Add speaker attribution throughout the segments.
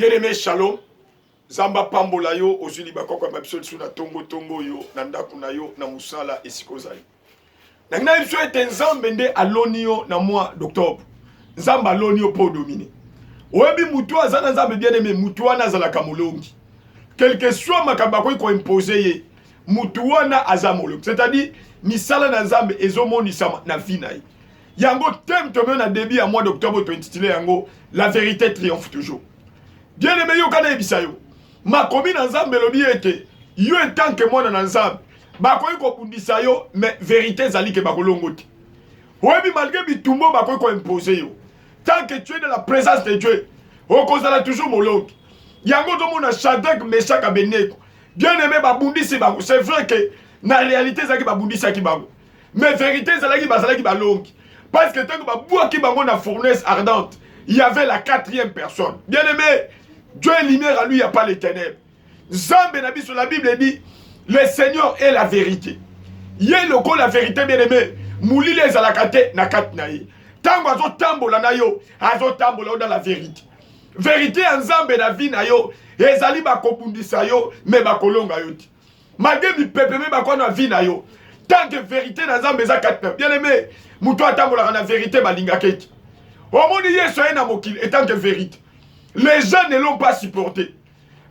Speaker 1: Bien-aimé, shalom. Zamba pambola yo, ozuli bakoko mabisol suna tongo tongo yo, nandaku na yo, na musala esikozali. Nangina biso ete nzambe nde aloni yo na mois d'octobre. Nzamba aloni yo po dominer. Oyebi mutu azana nzambe bien-aimé, mutu wana azalaka molongi. Quel que soit makamba ko imposer ye, mutu wana aza molongi. C'est-à-dire, misala na nzambe ezomonisama na vie na ye. Yango thème tomé na début à mois d'octobre to intitulé yango la vérité triomphe toujours. Bien-aimé yo kana ebisa yo. Makomi na nzambe lobi ete yo etant que moi na nzambe bakoyi ko bundisa yo mais vérité zali ke bakolongo te. Oyebi malgré bitumbo bakoyi ko imposer yo. Tant que tu es dans la présence de Dieu, okozala toujours molongi. Yango to mona Shadrach, Meshach, Abednego. Bien-aimé babundisi bango. C'est vrai que na réalité zaki babundisa ki bango. Mais vérité zalaki bazalaki balongi. Parce que tant que baboua ki bango na fournaise ardente, il y avait la quatrième personne. Bien-aimé, Dieu est lumière, à lui, il n'y a pas les ténèbres. Zambe Nabi sur la Bible dit, le Seigneur est la vérité. Yé loko la vérité, bien-aimé. Mouli les alakate na kat naï. Tango azo tambola na yo, azo tambola dans la vérité. Vérité en Zambe na vie na yo, ezali bakobundisa yo, mais bakolonga yo ti. Malgré mi pepe me bako na vie na yo. Tant que vérité na Zambe za kat na. Bien-aimé, mouto tambola na vérité balinga keki. Au monde yeso na mokil, et tant que vérité. Les gens ne l'ont pas supporté.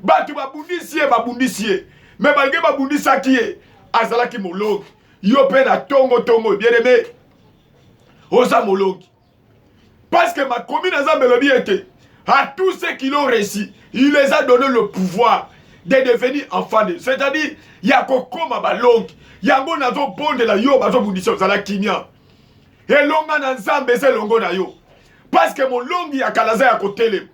Speaker 1: Batu babundisiye. Mais malgré babundisa qui est, azalaki molog. Yo pe na tongo, bien aimé. Osa molog. Parce que ma commune a melobi était. À tous ceux qui l'ont réussi, il les a donné le pouvoir de devenir enfants de. C'est-à-dire, il y a kokoma balog. Yango nazo bonde la yo bazo bundisio zala kinya. Et longa na nzambe se longo na yo. Parce que mon longi ya kalaza ya kotele.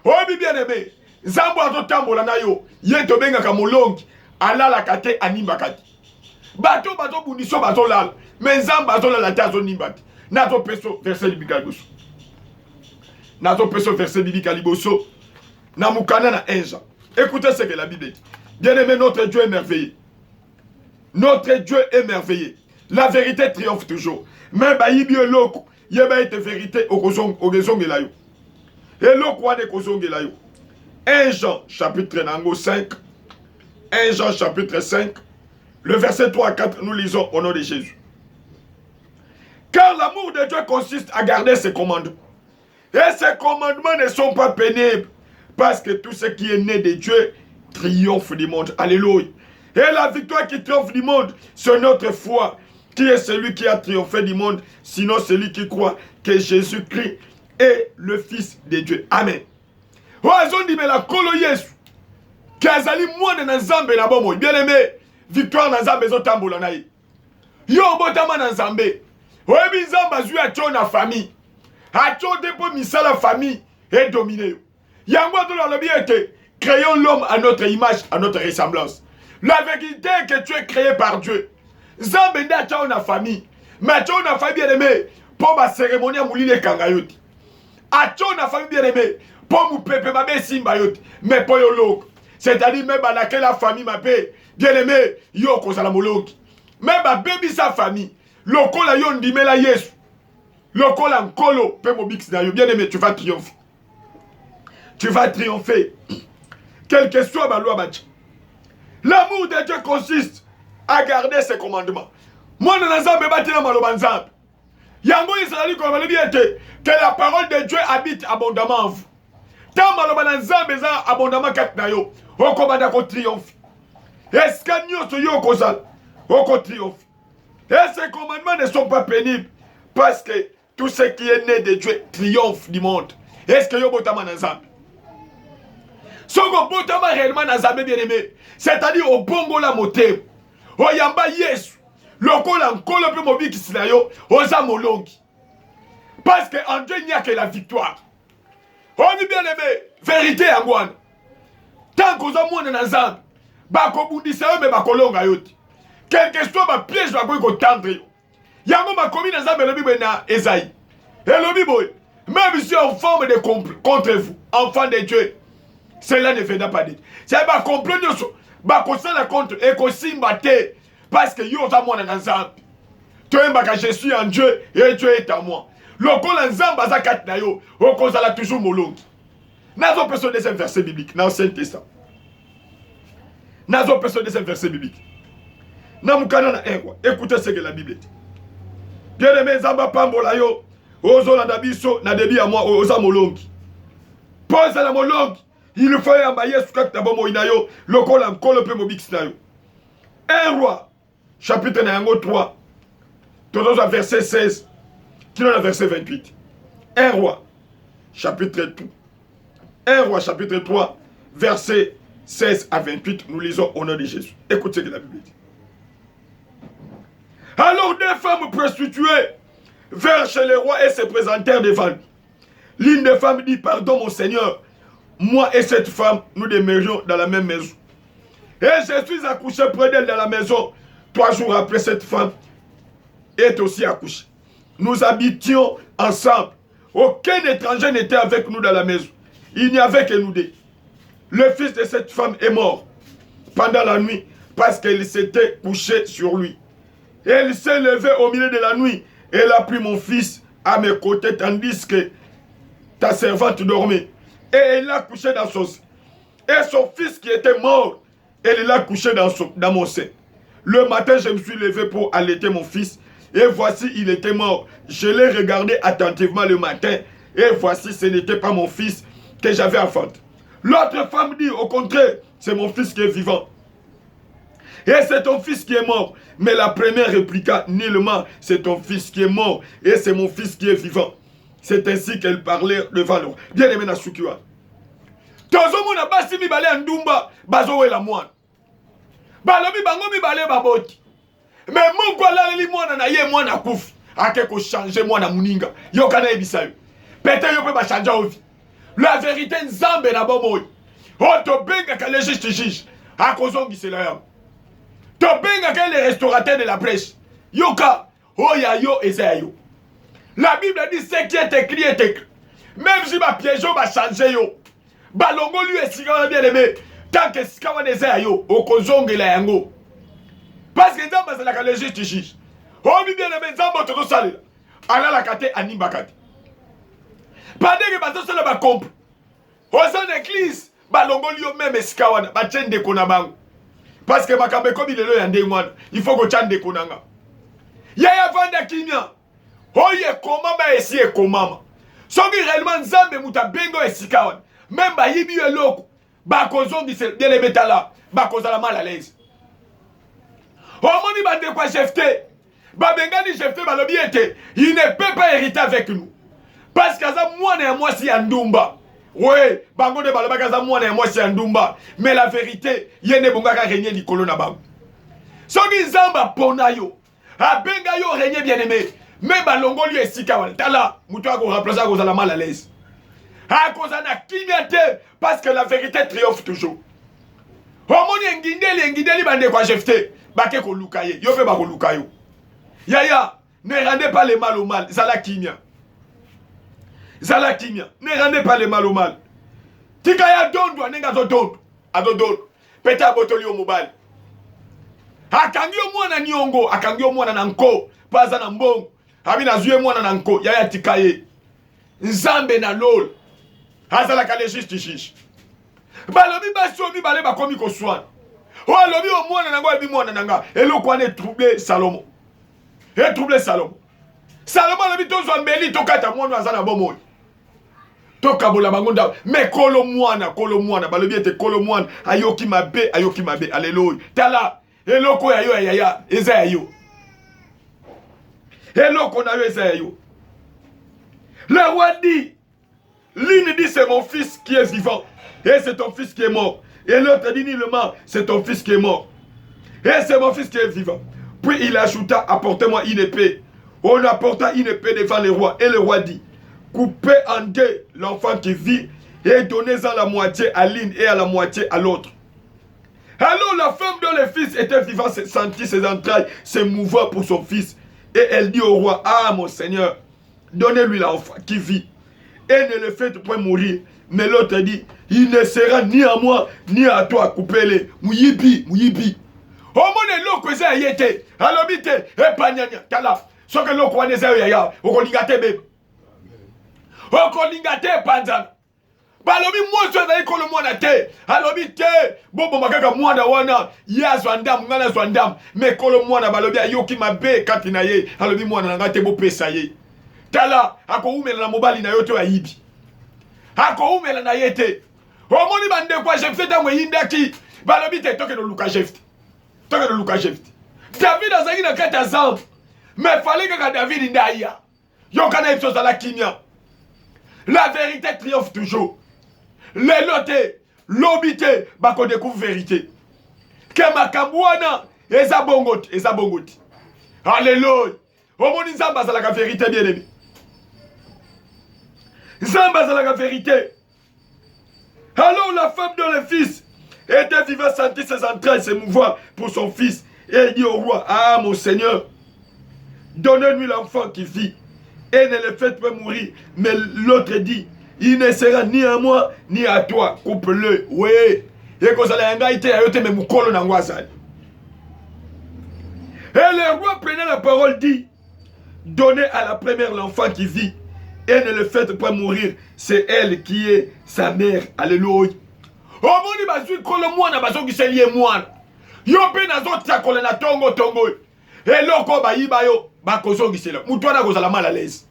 Speaker 1: Oh bien aimé, Zambo azotambola na yo, ye to benga ka molongi, alala kate animba kate. Bato bundisio bato lala, mais Zambo azolala te azonimbati. Nazo peso verset biblique liboso. Nazo peso verset biblique liboso. Na mukana na 1 Jean. Écoutez ce que la Bible dit. Bien aimé, notre Dieu est merveilleux. Notre Dieu est merveilleux. La vérité triomphe toujours. Mais bayibi loko, yeba ete vérité au raison de la yo. Et le quoi de kozongela yo. 1 Jean chapitre 5. 1 Jean chapitre 5. Le verset 3 à 4, nous lisons au nom de Jésus. Car l'amour de Dieu consiste à garder ses commandements. Et ces commandements ne sont pas pénibles. Parce que tout ce qui est né de Dieu triomphe du monde. Alléluia. Et la victoire qui triomphe du monde, c'est notre foi. Qui est celui qui a triomphé du monde, sinon celui qui croit que Jésus-Christ est le Fils de Dieu. Amen. Oazon dit, mais la kolo Yesu, Kazali moine na Nzambe na bomo, bien aimé, victoire na Nzambe zo tambola na ye. Yo botama na Nzambe. Oyebi Nzambe azui acho na famille. Acho depo misala famille et dominer yo. Yango to la lobi ete, créons l'homme à notre image, à notre ressemblance. La vérité est que tu es créé par Dieu. Nzambe nda acho na famille. Mais acho na famille bien aimé, pour ma cérémonie moulile kangayoti. Acho na famille bien aimé, pour mou pepe mabe simba yote, mais pour yo lok. C'est-à-dire même à laquelle la famille m'a bien aimé, yo kozala moloki. Même à baby sa famille, loko la yon di la yesu. Loko la nkolo, pe mo bix na yo, bien aimé, tu vas triompher. Tu vas triompher. Quel que soit ma loi bachi. L'amour de Dieu consiste à garder ses commandements. Moi, dans l'ensemble, bâti dans maloba nzambe. Yango Israël comme le bien que la parole de Dieu habite abondamment en vous. Tant maloba nzambe za abondamment kat na yo, okomanda ko triomphe. Est-ce que nyoso yo kozal, oko triomphe. Et ces commandements ne sont pas pénibles parce que tout ce qui est né de Dieu triomphe du monde. Est-ce que yo botama nzambe? Soko botama réellement nzambe bien aimé, c'est-à-dire au bongo la moté. O yamba Yesu. Lokola nkolo pe mobi kisina yo oza molongi. Parce que en Dieu il n'y a que la victoire. On dit bien aimé, vérité yangwana. Tant qu'on a mona na Nzambe, bako bundisa yo me bakolonga yo ti. Quel que soit ma piège bako ko tendre yo. Yango makomi na Nzambe lobi na Esaïe. Et lobi boy, même si en forme de contre vous, enfants de Dieu, cela ne fait pas dire. C'est pas comprendre so, bako sala contre et ko simba te. Parce que yo za mwana na Nzambe. Tu es mbaka je suis en Dieu et Dieu est en moi. Loko la Nzambe za kat na yo, okozala toujours molongi. Nazo personne deuxième verset biblique dans l'Ancien Testament. Nazo personne deuxième verset biblique. Namukana na erwa. Écoutez ce que la Bible dit. Bien aimé Zamba Pambola yo. Ozo la dabiso na debi à moi oza molongi. Pose la molongi. Il faut yambaye sukak tabomo inayo. Lokola mkolo pe mobix na yo. 1 roi. Chapitre na yango 3. Tozoza verset 16. Kilo na verset 28. 1 roi. Chapitre 3. 1 roi chapitre 3. Verset 16 à 28. Nous lisons au nom de Jésus. Écoutez ce que la Bible dit. Alors des femmes prostituées vinrent chez le roi et se présentèrent devant lui. L'une des femmes dit, pardon mon Seigneur, moi et cette femme, nous demeurions dans la même maison. Et je suis accouché près d'elle dans la maison. 3 jours après, cette femme est aussi accouchée. Nous habitions ensemble. Aucun étranger n'était avec nous dans la maison. Il n'y avait que nous deux. Le fils de cette femme est mort pendant la nuit parce qu'elle s'était couchée sur lui. Elle s'est levée au milieu de la nuit. Elle a pris mon fils à mes côtés tandis que ta servante dormait. Et elle l'a couché dans son sein. Et son fils qui était mort, elle l'a couché dans mon sein. Le matin, je me suis levé pour allaiter mon fils. Et voici, il était mort. Je l'ai regardé attentivement le matin. Et voici, ce n'était pas mon fils que j'avais enfanté. L'autre femme dit, au contraire, c'est mon fils qui est vivant. Et c'est ton fils qui est mort. Mais la première répliqua, nullement, c'est ton fils qui est mort. Et c'est mon fils qui est vivant. C'est ainsi qu'elle parlait devant le roi. Bien aimé na sukiwa. Tozomo na basi mi bale andumba, bazowe la moine. Balobi bango mi bale baboti. Mais mon kwa la li mwana na ye mwana kufi. Ake ko changer mwana muninga. Yo kana ebisa yo. Pete yo pe ba changer ovi. La vérité nzambe na bomoy. O to benga ka le juge. Akozongi sela ya. To benga ka les restaurateurs de la brèche. Yoka, oya yo eza yo. La Bible dit ce qui est écrit est écrit. Même si ma piège va changer yo. Balongo lui est si bien aimé. Tant que si kawa eza yo, okozongi la yango. Parce que nzamba c'est la le juge. Oh bien aimé nzamba to salela. Ala la kate animba kate. Pendant que bato sala ba comp. Au sein d'église, balongo lui même esikawana, ba tchende kona bango. Parce que makambe comme il est là yande ngwana, il faut que chande konanga. Yaya vanda kimia. Oye komama esi e komama. Songi réellement nzambe muta bengo esikawana. Même ba yibi eloko, ba kozongi se bien le betala, ba kozala mal à l'aise. Omoni ba de quoi Jephté. Ba bengani Jephté ba lobi ete, il ne peut pas hériter avec nous. Parce que ça moi et moi si andumba. Oui, bango de balaba za moi et moi si andumba. Mais la vérité, yene bonga ka régner likolo na bango. Soki nzamba pona yo. A benga yo régner bien aimé. Mais balongo lui esika wala. Tala, muto ko remplacer ko za mal à l'aise. A koza na kinyate parce que la vérité triomphe toujours. Homoni ngindeli bande kwa Jephté. Bake ko lukaye. Yo pe ba ko lukayo. Yaya, ne rendez pas le mal au mal. Zala kimia. Zala kimia. Ne rendez pas le mal au mal. Tikaya dondo nenga zo dondo. Ado dondo. Peta botoli o mobile. Akangio mwana nyongo, akangio mwana nanko, paza na mbongo. Abina zuye mwana nanko, yaya tikaye. Nzambe na lol. Hazala kale shish. Balobi basomi bale bakomi ko swan. O alobi o mwana nango abi mwana nanga. Eloko ane troublé Salomo. Et troublé Salomo. Salomo alobi to zwambeli to kata mwana azana bomoy. Toka bola bangonda mais kolo mwana balobi ete kolo mwana ayoki mabe alléluia tala eloko ya yo yaya eza ya yo eloko na yo eza ya yo. Le roi dit, l'une dit c'est mon fils qui est vivant et c'est ton fils qui est mort, et l'autre dit nullement c'est ton fils qui est mort et c'est mon fils qui est vivant. Puis il ajouta, apportez-moi une épée. On apporta une épée devant le roi et le roi dit, coupez en deux l'enfant qui vit et donnez-en la moitié à l'une et à la moitié à l'autre. Alors la femme dont le fils était vivant sentit ses entrailles se mouvant pour son fils. Et elle dit au roi, ah mon Seigneur, donnez-lui l'enfant qui vit et ne le faites point mourir. Mais l'autre dit, il ne sera ni à moi ni à toi, coupez-les. Mouyibi. Au monde l'eau que j'ai été, alors bite, et panyanya, kala, ce que l'eau qu'on est yaya, au kolingate bébé. Okolingate panzana. balobi mwonso ezali kolo mwana te alobi te boboma kaka mwana wana ye azwa ndamu ngana azwa ndamu me kolo mwana balobi ayoki mabe kati na ye alobi mwana na nga te bopesa ye tala akoumela na mobali na yo te ayibi akoumela na ye te omoni bandeko ya Jefte ntango eyindaki balobi te tokende luka Jefte tokende luka Jefte David azalaki na kati ya zambe me fale kaka David nde aya yokana ye biso ozala kimia la vérité triomphe toujours lelo te lobi te bakodécouvre vérité ke makambo wana eza bongo te alleluya omoni nzambe azalaka vérité bien aimé nzambe azalaka vérité. Alors la femme dont le fils était vivant sentit ses entrailles s'émouvoir pour son fils et elle dit au roi, ah mon Seigneur, donnez-lui l'enfant qui vit et ne le faites pas mourir. Mais l'autre dit, il ne sera ni à moi ni à toi, coupe-le. Oui. Et que ça l'a été à yote même kolo na ngwazali. Et le roi prenait la parole dit, donnez à la première l'enfant qui vit et ne le faites pas mourir. C'est elle qui est sa mère. Alléluia. Omoni bazui kolo mwana bazoki selie mwana. Yo pe nazo tia kolo na tongo. Et loko bayiba yo bakozongi sela. Mutu wana kozala mal à l'aise.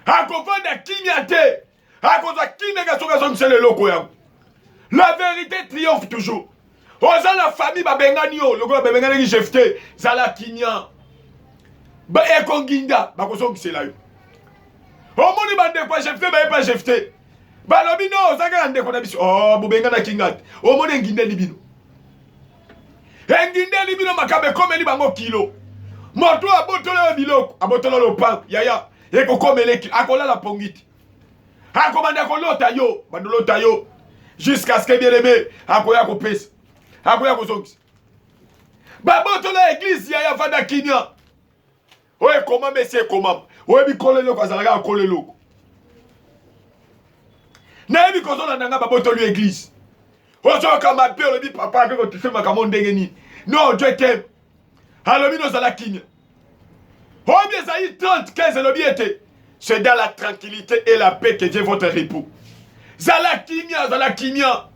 Speaker 1: Akovanda kimia te. Akozwa kimia kasoka zongi sela loko yango. La vérité triomphe toujours. Oza la famille babengani yo. Loko babengani ki Jefte. Zala kimia. Ba ekonginda bakozongi sela yo. Omoni bande kwa Jefte ba epa Jefte. Balobi no zaka ndeko na biso. Oh bubenga na kingati. Omoni nginde libino. Nginde libino makabe komeli bango kilo. Moto abotolo biloko, abotolo lopango. Yaya, eko komele ki akola la pongiti. Akomanda kolota yo, bandolota yo jusqu'à ce que bien aimé akoya ko pesa. Akoya ko zongi. Babotolo église yaya fanda kinya. Oye comment monsieur comment? Oye bi kolelo kwa zalaka kolelo. Na bi kozola nanga babotolo église. Ozo kama pe le bi papa que tu fais makamo ndenge ni. Non, Dieu t'aime. Alors nous allons kinya. Oh bien ça y 30 15 le bien était. C'est dans la tranquillité et la paix que Dieu votre repos. Zala kimia.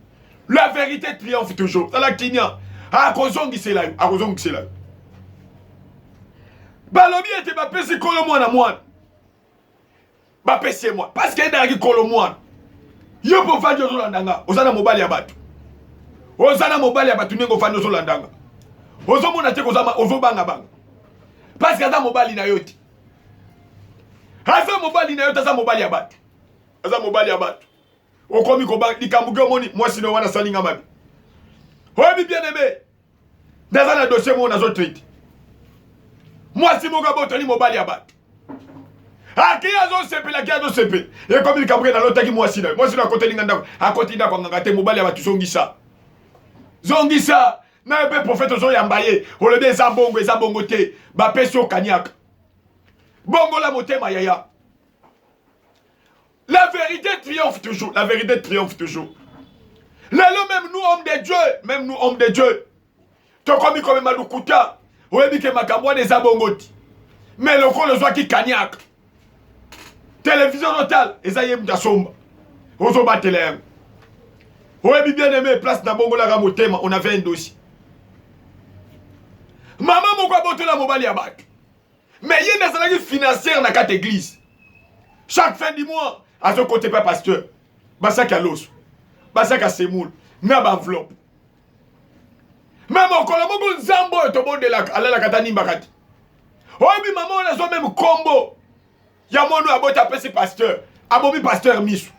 Speaker 1: La vérité triomphe toujours. Zala kimia. Akozongi c'est là, akozongi c'est là. Balobi était ba pesi kolo mwana mwana. Ba pesi moi parce que ndaki kolo mwana. Yo po fandi ozolandanga, ozana mobali ya batu. Ozana mobali ya batu nengo fandi ozolandanga. Ozomona te kozama ozobanga banga. Parce que aza mobali na yoti. Aza mobali na yoti aza mobali ya batu. Aza mobali ya batu. Okomi ko ba likambuke omoni moi sino wana salinga mabi. Obi bien aimé. Daza na dossier mo nazo traite. Moi si moga botoni mobali ya batu. Aki azo sepela ki azo sepela. E komi likambuke na lotaki moi sino. Moi sino akotelinga ndako. Akotinda kwa nganga te mobali ya batu zongisa. Zongisa. Na pe prophète ozo yambaye olobe eza bongo te ba peso kaniaka bongo la motema yaya. La vérité triomphe toujours, la vérité triomphe toujours. Lelo même nous hommes de Dieu to komi comme malukuta oyebi ke makambo eza bongo ti mais lokolo zo ki kaniaka télévision total eza yem dasomba ozo batela oyebi bien aimé place na bongo la motema on avait un dossier. Maman moko abotola mobali ya batu. Mais il y a des salariés financiers dans la église. Chaque fin du mois, à ce côté pas pasteur. Basak à l'os. Basak à semoule. N'a enveloppe. Même au Colombo Zambo et au monde de la Katani Bakati. Oh, mais maman, on a son même combo. Yamono a beau taper ses pasteurs. Abomi pasteur Misu.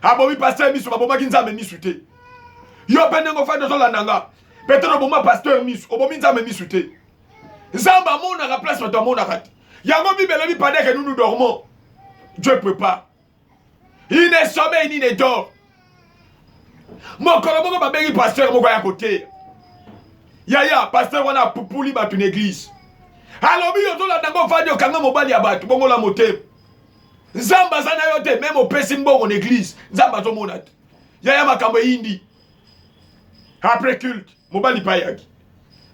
Speaker 1: Abomi pasteur Misu. Abomi Ginza me Misute. Yo penengo fa de son lananga. Peut-être au pasteur Miss, au moment où Miss te. Zamba mon à la place de mon arrêt. Yango Bibelami pendant que nous dormons. Dieu peut pas. Il ne sommeille ni ne dort. Mon colombo va béni pasteur mon à côté. Yaya, pasteur on a poupouli bat une église. Alors bi yoto la dango fadi o kanga mobali ya batu bongo la moté. Zamba sana yote même au pesimbo en église. Zamba zo monat. Yaya makambo indi. Après culte, mobali payaki.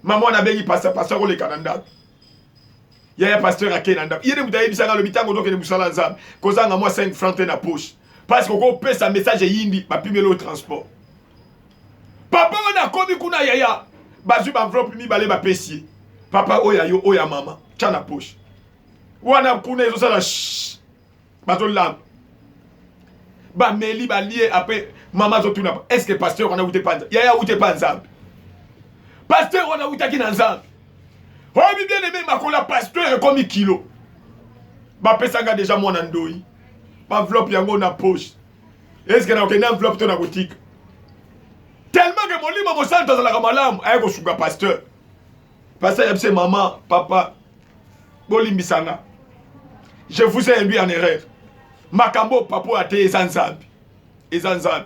Speaker 1: Maman a béni pasteur le Canada. Il y a un pasteur à Kenanda. Il y a des bouteilles qui sont dans le bitango donc les moussala nzam. Kozanga moi 5 francs na poche. parce que ko pesa message yindi ba pimelo au transport. Papa wana komi kuna yaya bazu ba enveloppe mi balé ba pesier. Papa oya yo oya mama tcha na poche. Wana kuna ezo sala bazo lam. Ba meli ba lié après maman zo tuna. Est-ce que pasteur on a outé panza? Yaya outé panza. Pasteur on a outé ki na nzambe. Oh bien aimé makola pasteur comme kilo. Ba pesanga déjà mon andoi. Ba enveloppe yango na poche. Est-ce que na okena enveloppe to na boutique? Tellement que mon livre mon sang dans la malamu ayeko suga pasteur. Pasteur yebse maman, papa. Bolimbisanga. Je vous ai induit en erreur. Makambo papo ate ezanzambi. Ezanzambi.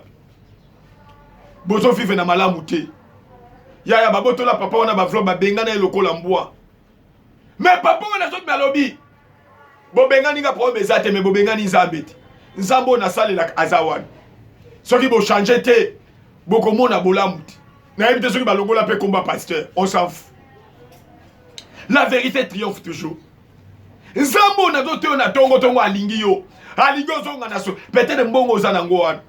Speaker 1: Bozo vive na malamu te. Yaya baboto la papa wana ba enveloppe ba bengana lokola mbwa. Mais papa wana zo malobi. Bobengani nga problème ezate mais bobengani nzambe te. Nzambo na salela azawan. Soki bo changer te, boko mona bolamu te. Na yebite soki balongola pe combat pasteur, on s'en fout. La vérité triomphe toujours. Nzambo na zo te na tongo alingi yo. Alingi zonga na so. Peut-être mbongo za nango wana.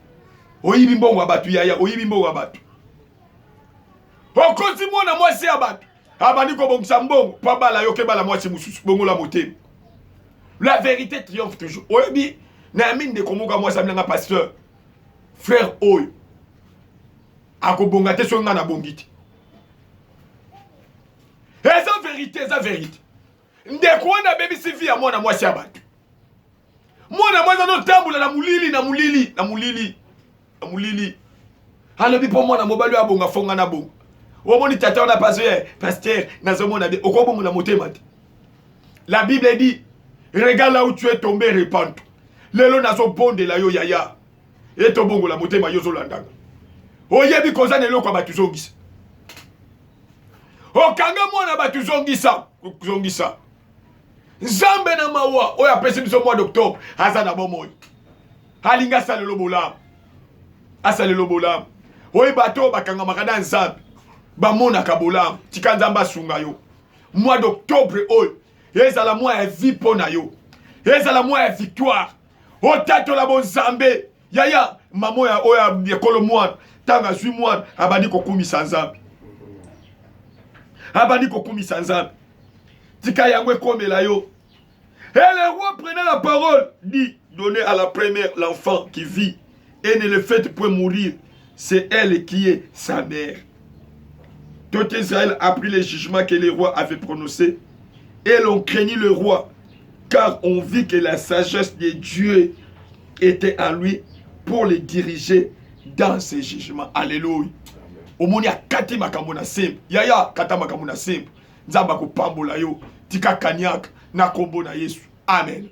Speaker 1: Oyibi mbongo abatu yaya, oyibi mbongo abatu. Okosi mona mwasi abatu. Abani ko bongisa mbongo, pa bala yo ke bala mwasi mususu bongo la motema. La vérité triomphe toujours. Oyebi, na mine de komoka moi samlanga pasteur. Frère oyo. Ako bongate so nga na bongiti. Eza vérité, eza vérité. Ndeko na baby sivi ya mwana mwasi abatu. Mwana mwana no tambula na mulili na mulili na mulili. Na mulili. Alobi po mwana mobali abonga fonga na bonga. Omoni tata na pasteur na zomona de okobongo na motema te. La Bible dit regarde là où tu es tombé, répands-toi. Lelo nazo bonde la yo yaya. Et to bongo la motema yo zolandanga. Oyebi koza nelo kwa batu zongisa. Okanga mwana batu zongisa. Zongisa. Nzambe na mawa. Oya pesi biso mois d'octobre. Aza na bomoy. Halinga salelo bolam. Asalelo bolam. Oye bato bakanga makada nzambe. Bamona kabolam. Tika nzamba sunga yo. Mois d'octobre oy. Ezala mois ya vie pona yo. Ezala mois ya victoire. Otato la bon zambe. Yaya mamo ya oya yekolo mwana. Tanga zui mwana abani kokumisa nzambe. Abani kokumisa nzambe. Tika yangwe komela yo. Et le roi prenait la parole, dit, donnez à la première l'enfant qui vit et ne le faites point mourir. C'est elle qui est sa mère. Tout Israël a pris les jugements que les rois avaient prononcés. Et l'on craignit le roi, car on vit que la sagesse de Dieu était en lui pour les diriger dans ses jugements. Alléluia. Omoni akati makambo na sembe. Yaya kata makambo na sembe. Nzamba ko pambola yo. Tika kanyak na kombo na Yesu. Amen.